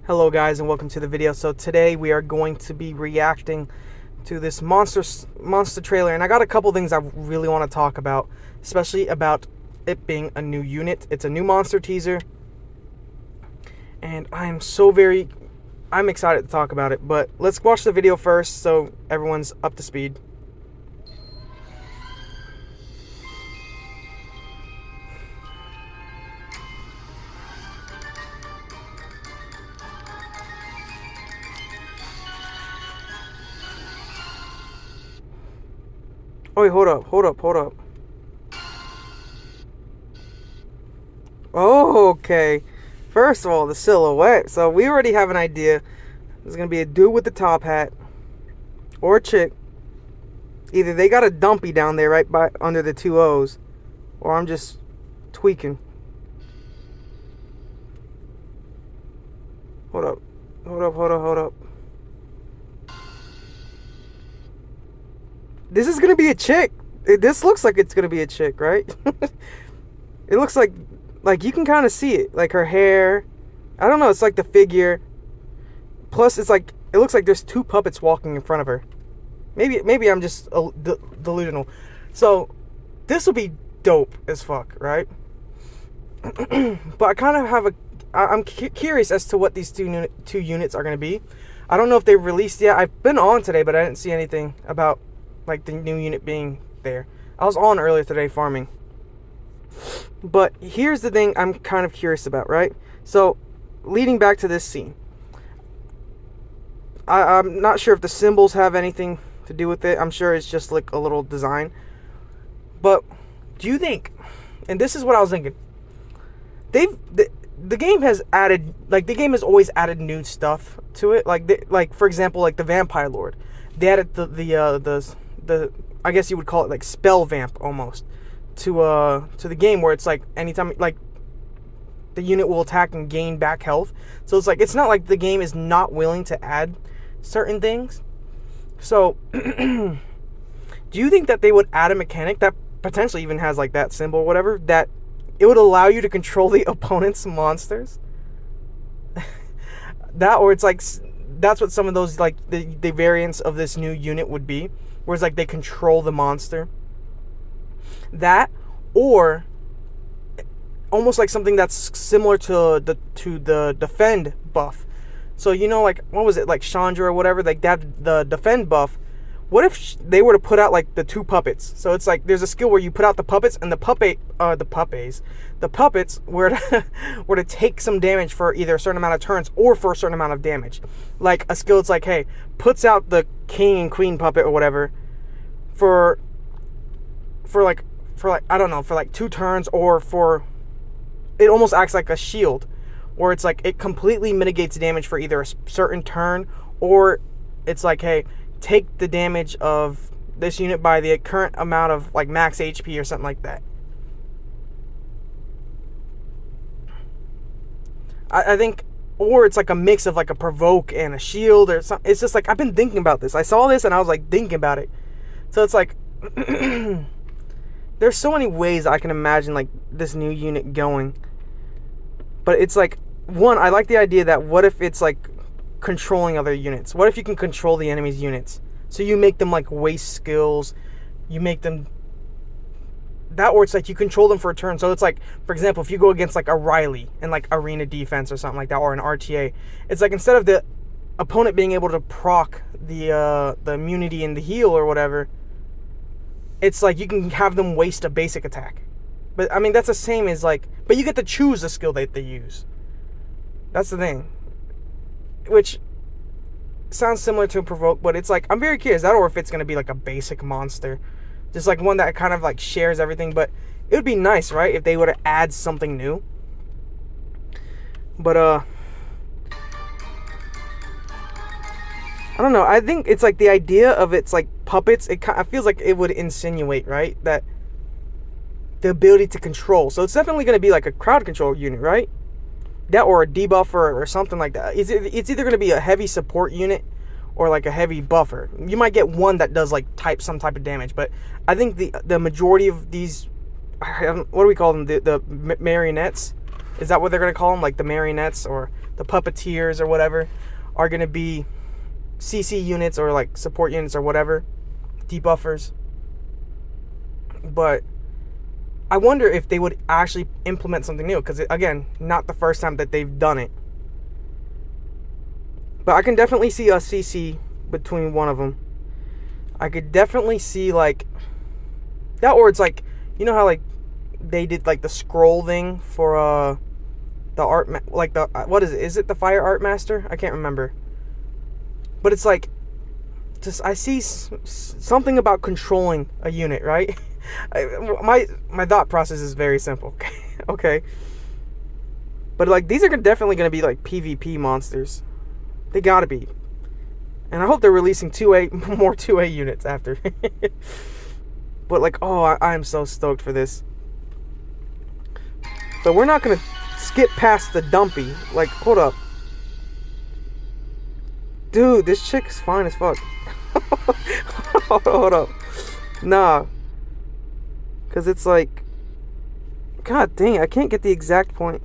Hello guys and welcome to the video. So today we are going to be reacting to this monster trailer, and I got a couple things I really want to talk about, especially about it being a new unit. It's a new monster teaser and I'm excited to talk about it, but let's watch the video first so everyone's up to speed. Oh, wait, hold up. Oh, okay. First of all, the silhouette. So we already have an idea. There's going to be a dude with the top hat. Or a chick. Either they got a dumpy down there right by under the two O's. Or I'm just tweaking. Hold up. This is gonna be a chick. This looks like it's gonna be a chick, right? It looks like you can kind of see it, like her hair. I don't know. It's like the figure. Plus, it looks like there's two puppets walking in front of her. Maybe I'm just delusional. So this will be dope as fuck, right? But I kind of I'm curious as to what these two units are gonna be. I don't know if they've released yet. I've been on today, but I didn't see anything about like the new unit being there. I was on earlier today farming. But here's the thing I'm kind of curious about, right? So, leading back to this scene, I'm not sure if the symbols have anything to do with it. I'm sure it's just like a little design. But do you think, and this is what I was thinking, the game has added, like, the game has always added new stuff to it. Like for example, like the Vampire Lord. They added the I guess you would call it like spell vamp almost to the game, where it's like anytime like the unit will attack and gain back health. So it's like, it's not like the game is not willing to add certain things. So do you think that they would add a mechanic that potentially even has like that symbol or whatever, that it would allow you to control the opponent's monsters? That, or it's like, that's what some of those, like, the variants of this new unit would be, where it's like they control the monster. That, or almost like something that's similar to the defend buff. So, you know, like, what was it, like Chandra or whatever, like that, the defend buff. What if they were to put out like the two puppets? So it's like there's a skill where you put out the puppets, and the puppets were to take some damage for either a certain amount of turns or for a certain amount of damage. Like a skill, it's like, hey, puts out the king and queen puppet or whatever for like I don't know, for like 2 turns, or for, it almost acts like a shield, where it's like it completely mitigates damage for either a certain turn, or it's like, hey, take the damage of this unit by the current amount of like max HP or something like that. I think, or it's like a mix of like a provoke and a shield or something. It's just like, I've been thinking about this. I saw this and I was like thinking about it. So it's like there's so many ways I can imagine like this new unit going. But it's like, one, I like the idea that what if it's like controlling other units? What if you can control the enemy's units? So you make them like waste skills, you make them that, or it's like you control them for a turn. So it's like, for example, if you go against like a Riley in like arena defense or something like that, or an RTA, it's like instead of the opponent being able to proc the immunity and the heal or whatever, it's like you can have them waste a basic attack. But I mean, that's the same as like, but you get to choose the skill that they use. That's the thing. Which sounds similar to a provoke, but it's like, I'm very curious that, or if it's going to be like a basic monster, just like one that kind of like shares everything. But it would be nice, right, if they were to add something new. But I don't know, I think it's like the idea of it's like puppets, it kind of feels like it would insinuate, right, that the ability to control. So it's definitely going to be like a crowd control unit, right? That, or a debuffer or something like that. It's either going to be a heavy support unit or like a heavy buffer. You might get one that does like some type of damage, but I think the majority of these, what do we call them? The marionettes? Is that what they're going to call them? Like the marionettes, or the puppeteers or whatever are going to be CC units or like support units or whatever, debuffers. But I wonder if they would actually implement something new, because again, not the first time that they've done it. But I can definitely see a CC between one of them. I could definitely see like that, or it's like, you know how like they did like the scroll thing for the art like the what is it? Is it the Fire Art Master? I can't remember. But it's like, just I see something about controlling a unit, right? My thought process is very simple. Okay. But like these are definitely going to be like PvP monsters. They got to be. And I hope they're releasing more 2A units after. But like, oh, I'm so stoked for this. But we're not going to skip past the dumpy. Like, hold up. Dude, this chick is fine as fuck. Hold up. Nah. Because it's like, god dang, I can't get the exact point.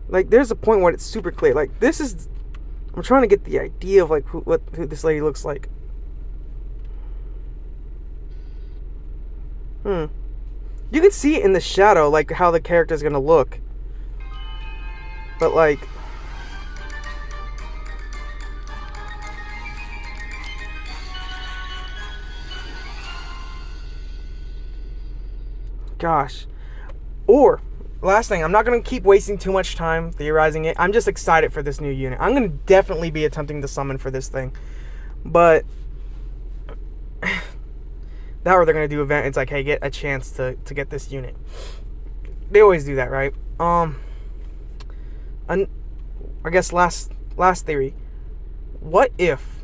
Like, there's a point where it's super clear. Like, this is, I'm trying to get the idea of like who this lady looks like. You can see it in the shadow, like how the character's gonna look. But like, gosh. Or, last thing, I'm not going to keep wasting too much time theorizing it. I'm just excited for this new unit. I'm going to definitely be attempting to summon for this thing. But that, or they're going to do event. It's like, hey, get a chance to get this unit. They always do that, right? I guess last theory. What if,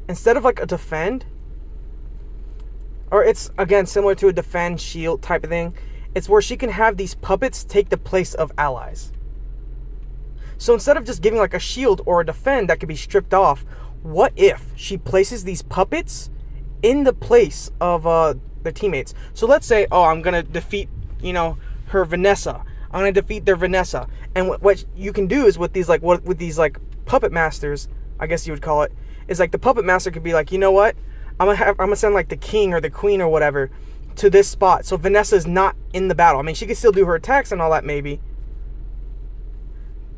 instead of like a defend, or it's again similar to a defend shield type of thing, it's where she can have these puppets take the place of allies. So instead of just giving like a shield or a defend that could be stripped off, what if she places these puppets in the place of their teammates? So let's say, oh, I'm gonna defeat, her Vanessa. I'm gonna defeat their Vanessa. And what you can do is with these like puppet masters, I guess you would call it, is like the puppet master could be like, you know what? I'm gonna send like the king or the queen or whatever to this spot, so Vanessa's not in the battle. I mean, she can still do her attacks and all that maybe,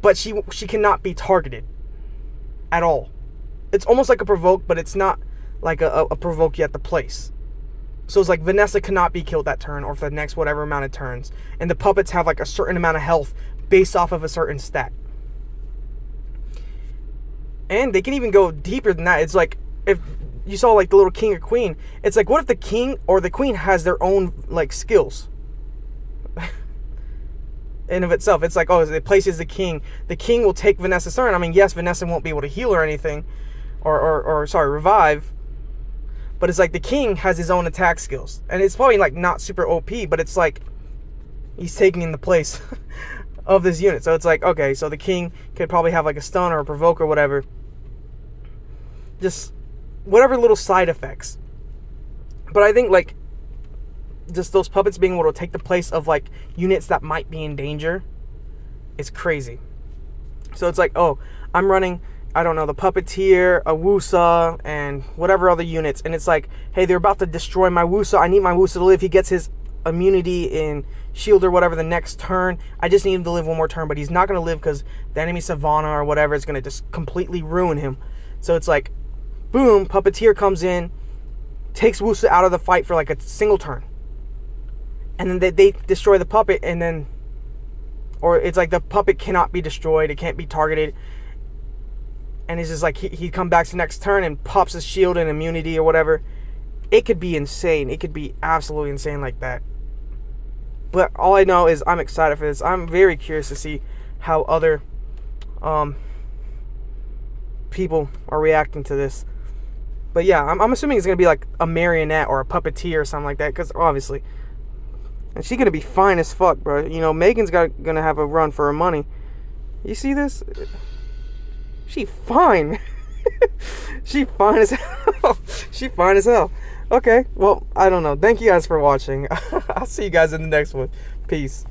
but she cannot be targeted at all. It's almost like a provoke, but it's not like a provoke yet the place. So it's like Vanessa cannot be killed that turn or for the next whatever amount of turns, and the puppets have like a certain amount of health based off of a certain stat. And they can even go deeper than that. It's like, if you saw like the little king or queen, it's like, what if the king or the queen has their own like skills in of itself? It's like, oh, it places the king will take Vanessa's turn. I mean, yes, Vanessa won't be able to heal or anything, or revive, but it's like the king has his own attack skills, and it's probably like not super OP, but it's like he's taking in the place of this unit. So it's like, okay, so the king could probably have like a stun or a provoke or whatever, just whatever little side effects. But I think like just those puppets being able to take the place of like units that might be in danger is crazy. So it's like, oh, I'm running, I don't know, the puppeteer, a Wusa, and whatever other units, and it's like, hey, they're about to destroy my Wusa. I need my Wusa to live. He gets his immunity in shield or whatever the next turn. I just need him to live one more turn, but he's not going to live because the enemy Savannah or whatever is going to just completely ruin him. So it's like, boom, puppeteer comes in, takes Wusa out of the fight for like a single turn, and then they destroy the puppet, and then, or it's like the puppet cannot be destroyed, it can't be targeted, and it's just like he come back to the next turn and pops his shield and immunity or whatever. It could be insane. It could be absolutely insane like that. But all I know is I'm excited for this. I'm very curious to see how other people are reacting to this. But yeah, I'm assuming it's going to be like a marionette or a puppeteer or something like that, because obviously. And she's going to be fine as fuck, bro. Megan's going to have a run for her money. You see this? She fine. She fine as hell. She fine as hell. Okay, well, I don't know. Thank you guys for watching. I'll see you guys in the next one. Peace.